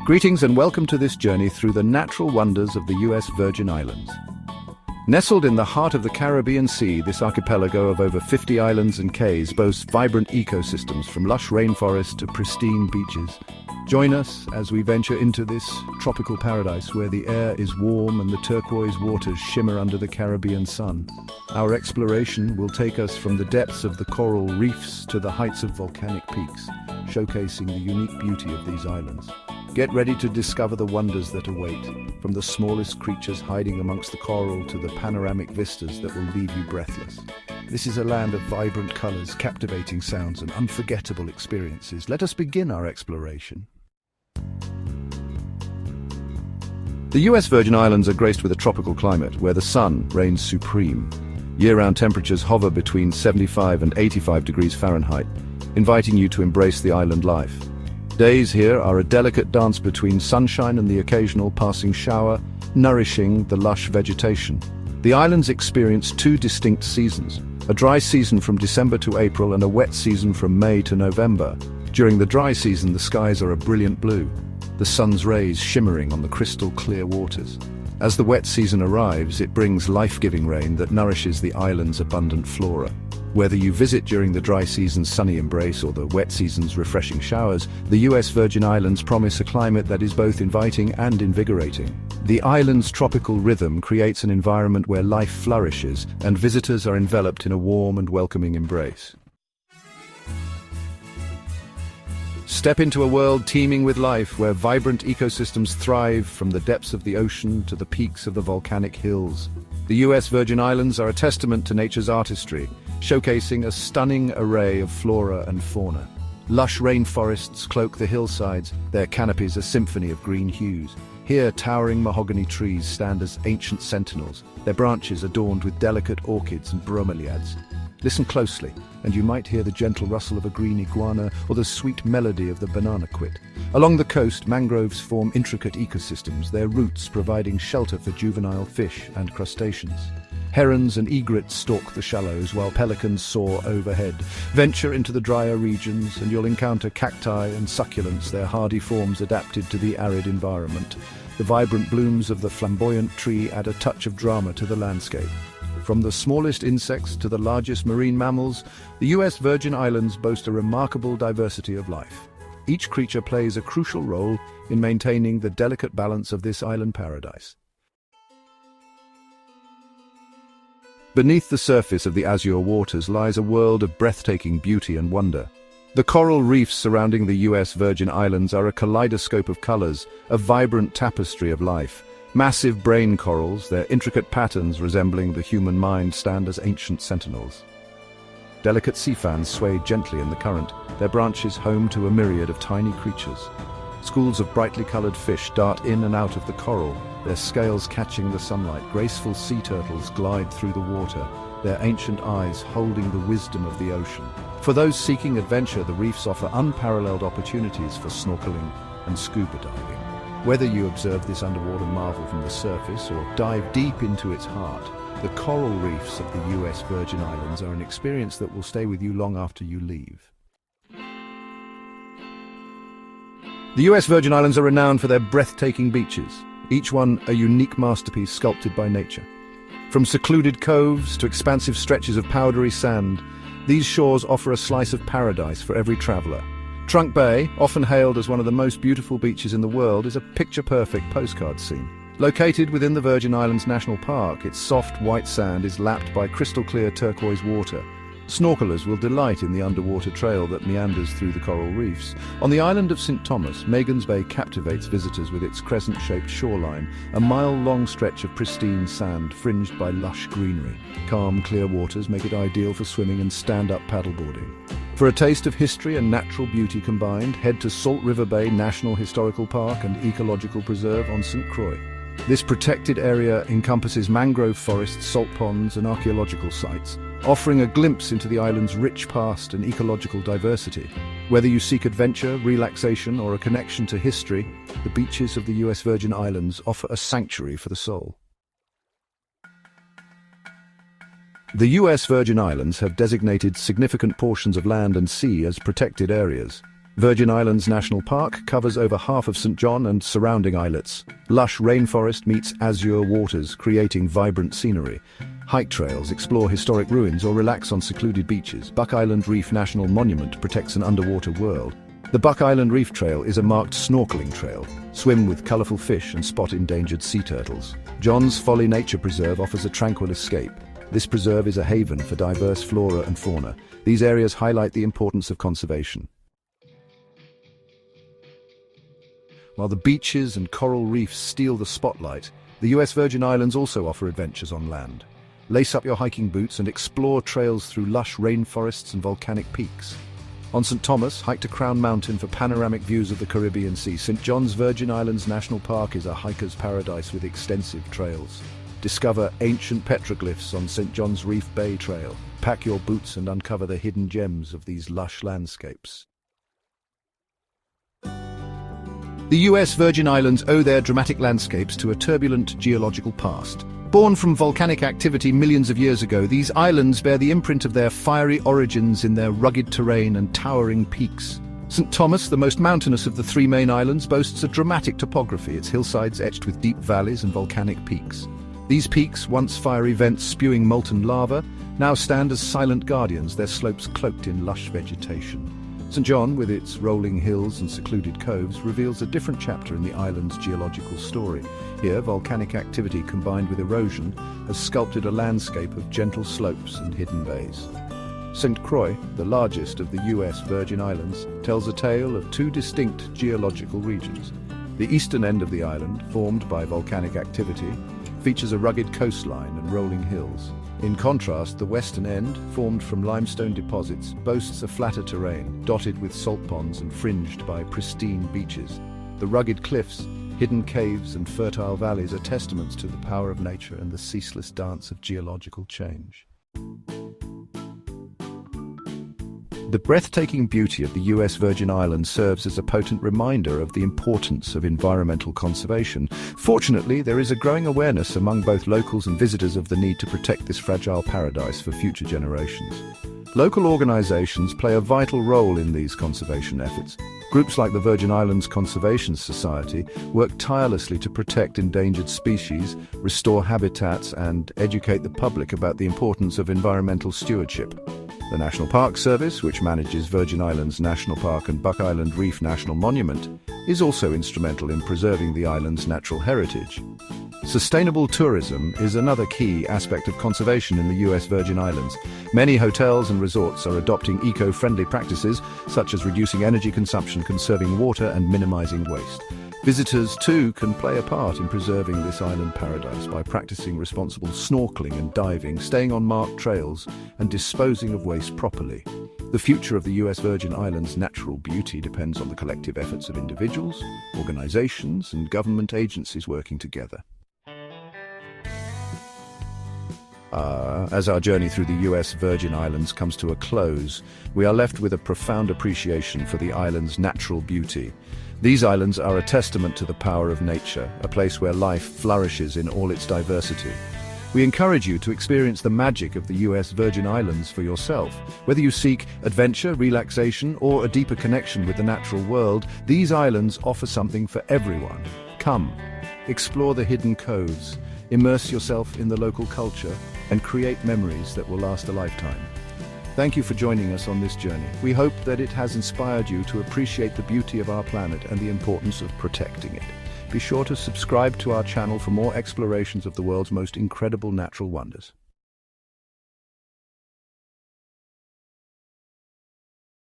Greetings and welcome to this journey through the natural wonders of the US Virgin Islands. Nestled in the heart of the Caribbean Sea, this archipelago of over 50 islands and cays boasts vibrant ecosystems from lush rainforest to pristine beaches. Join us as we venture into this tropical paradise where the air is warm and the turquoise waters shimmer under the Caribbean sun. Our exploration will take us from the depths of the coral reefs to the heights of volcanic peaks, showcasing the unique beauty of these islands. Get ready to discover the wonders that await, from the smallest creatures hiding amongst the coral to the panoramic vistas that will leave you breathless. This is a land of vibrant colors, captivating sounds, and unforgettable experiences. Let us begin our exploration. The US Virgin Islands are graced with a tropical climate where the sun reigns supreme. Year-round temperatures hover between 75 and 85 degrees Fahrenheit, inviting you to embrace the island life. Days here are a delicate dance between sunshine and the occasional passing shower, nourishing the lush vegetation. The islands experience two distinct seasons, a dry season from December to April and a wet season from May to November. During the dry season, the skies are a brilliant blue, the sun's rays shimmering on the crystal clear waters. As the wet season arrives, it brings life-giving rain that nourishes the island's abundant flora. Whether you visit during the dry season's sunny embrace or the wet season's refreshing showers, the US Virgin Islands promise a climate that is both inviting and invigorating. The island's tropical rhythm creates an environment where life flourishes and visitors are enveloped in a warm and welcoming embrace. Step into a world teeming with life where vibrant ecosystems thrive from the depths of the ocean to the peaks of the volcanic hills. The US Virgin Islands are a testament to nature's artistry, showcasing a stunning array of flora and fauna. Lush rainforests cloak the hillsides, their canopies a symphony of green hues. Here, towering mahogany trees stand as ancient sentinels, their branches adorned with delicate orchids and bromeliads. Listen closely, and you might hear the gentle rustle of a green iguana or the sweet melody of the banana quit. Along the coast, mangroves form intricate ecosystems, their roots providing shelter for juvenile fish and crustaceans. Herons and egrets stalk the shallows while pelicans soar overhead. Venture into the drier regions and you'll encounter cacti and succulents, their hardy forms adapted to the arid environment. The vibrant blooms of the flamboyant tree add a touch of drama to the landscape. From the smallest insects to the largest marine mammals, the US Virgin Islands boast a remarkable diversity of life. Each creature plays a crucial role in maintaining the delicate balance of this island paradise. Beneath the surface of the azure waters lies a world of breathtaking beauty and wonder. The coral reefs surrounding the US Virgin Islands are a kaleidoscope of colors, a vibrant tapestry of life. Massive brain corals, their intricate patterns resembling the human mind, stand as ancient sentinels. Delicate sea fans sway gently in the current, their branches home to a myriad of tiny creatures. Schools of brightly colored fish dart in and out of the coral, their scales catching the sunlight. Graceful sea turtles glide through the water, their ancient eyes holding the wisdom of the ocean. For those seeking adventure, the reefs offer unparalleled opportunities for snorkeling and scuba diving. Whether you observe this underwater marvel from the surface or dive deep into its heart, the coral reefs of the US Virgin Islands are an experience that will stay with you long after you leave. The US Virgin Islands are renowned for their breathtaking beaches, each one a unique masterpiece sculpted by nature. From secluded coves to expansive stretches of powdery sand, these shores offer a slice of paradise for every traveler. Trunk Bay, often hailed as one of the most beautiful beaches in the world, is a picture-perfect postcard scene. Located within the Virgin Islands National Park, its soft white sand is lapped by crystal-clear turquoise water. Snorkelers will delight in the underwater trail that meanders through the coral reefs. On the island of St. Thomas, Magens Bay captivates visitors with its crescent-shaped shoreline, a mile-long stretch of pristine sand fringed by lush greenery. Calm, clear waters make it ideal for swimming and stand-up paddleboarding. For a taste of history and natural beauty combined, head to Salt River Bay National Historical Park and Ecological Preserve on St. Croix. This protected area encompasses mangrove forests, salt ponds and archaeological sites, offering a glimpse into the island's rich past and ecological diversity. Whether you seek adventure, relaxation or a connection to history, the beaches of the US Virgin Islands offer a sanctuary for the soul. The US Virgin Islands have designated significant portions of land and sea as protected areas. Virgin Islands National Park covers over half of St. John and surrounding islets. Lush rainforest meets azure waters, creating vibrant scenery. Hike trails explore historic ruins or relax on secluded beaches. Buck Island Reef National Monument protects an underwater world. The Buck Island Reef Trail is a marked snorkeling trail. Swim with colorful fish and spot endangered sea turtles. John's Folly Nature Preserve offers a tranquil escape. This preserve is a haven for diverse flora and fauna. These areas highlight the importance of conservation. While the beaches and coral reefs steal the spotlight, the US Virgin Islands also offer adventures on land. Lace up your hiking boots and explore trails through lush rainforests and volcanic peaks. On St. Thomas, hike to Crown Mountain for panoramic views of the Caribbean Sea. St. John's Virgin Islands National Park is a hiker's paradise with extensive trails. Discover ancient petroglyphs on St. John's Reef Bay Trail. Pack your boots and uncover the hidden gems of these lush landscapes. The US Virgin Islands owe their dramatic landscapes to a turbulent geological past. Born from volcanic activity millions of years ago, these islands bear the imprint of their fiery origins in their rugged terrain and towering peaks. St. Thomas, the most mountainous of the three main islands, boasts a dramatic topography, its hillsides etched with deep valleys and volcanic peaks. These peaks, once fiery vents spewing molten lava, now stand as silent guardians, their slopes cloaked in lush vegetation. St. John, with its rolling hills and secluded coves, reveals a different chapter in the island's geological story. Here, volcanic activity combined with erosion has sculpted a landscape of gentle slopes and hidden bays. St. Croix, the largest of the US Virgin Islands, tells a tale of two distinct geological regions. The eastern end of the island, formed by volcanic activity, features a rugged coastline and rolling hills. In contrast, the western end, formed from limestone deposits, boasts a flatter terrain, dotted with salt ponds and fringed by pristine beaches. The rugged cliffs, hidden caves and fertile valleys are testaments to the power of nature and the ceaseless dance of geological change. The breathtaking beauty of the US Virgin Islands serves as a potent reminder of the importance of environmental conservation. Fortunately, there is a growing awareness among both locals and visitors of the need to protect this fragile paradise for future generations. Local organizations play a vital role in these conservation efforts. Groups like the Virgin Islands Conservation Society work tirelessly to protect endangered species, restore habitats, and educate the public about the importance of environmental stewardship. The National Park Service, which manages Virgin Islands National Park and Buck Island Reef National Monument, is also instrumental in preserving the island's natural heritage. Sustainable tourism is another key aspect of conservation in the US Virgin Islands. Many hotels and resorts are adopting eco-friendly practices, such as reducing energy consumption, conserving water, and minimizing waste. Visitors, too, can play a part in preserving this island paradise by practicing responsible snorkeling and diving, staying on marked trails, and disposing of waste properly. The future of the US Virgin Islands' natural beauty depends on the collective efforts of individuals, organizations, and government agencies working together. As our journey through the US Virgin Islands comes to a close, we are left with a profound appreciation for the island's natural beauty. These islands are a testament to the power of nature, a place where life flourishes in all its diversity. We encourage you to experience the magic of the US Virgin Islands for yourself. Whether you seek adventure, relaxation, or a deeper connection with the natural world, these islands offer something for everyone. Come, explore the hidden coves, immerse yourself in the local culture, and create memories that will last a lifetime. Thank you for joining us on this journey. We hope that it has inspired you to appreciate the beauty of our planet and the importance of protecting it. Be sure to subscribe to our channel for more explorations of the world's most incredible natural wonders.